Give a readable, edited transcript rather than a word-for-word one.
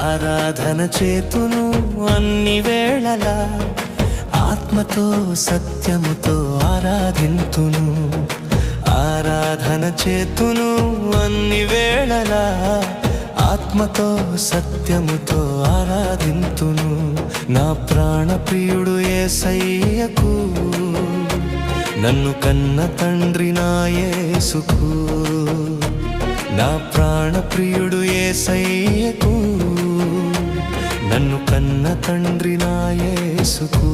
ఆరాధన చేతును అన్ని వేళలా, ఆత్మతో సత్యముతో ఆరాధింతును. ఆరాధన చేతును అన్ని వేళలా, ఆత్మతో సత్యముతో ఆరాధింతును. నా ప్రాణ ప్రియుడు యేసయ్యకు, నన్ను కన్న తండ్రి నా యేసుకు. నా ప్రాణ ప్రియుడు యేసయ్యకు, నన్ను కన్న తండ్రి నా యేసుకు.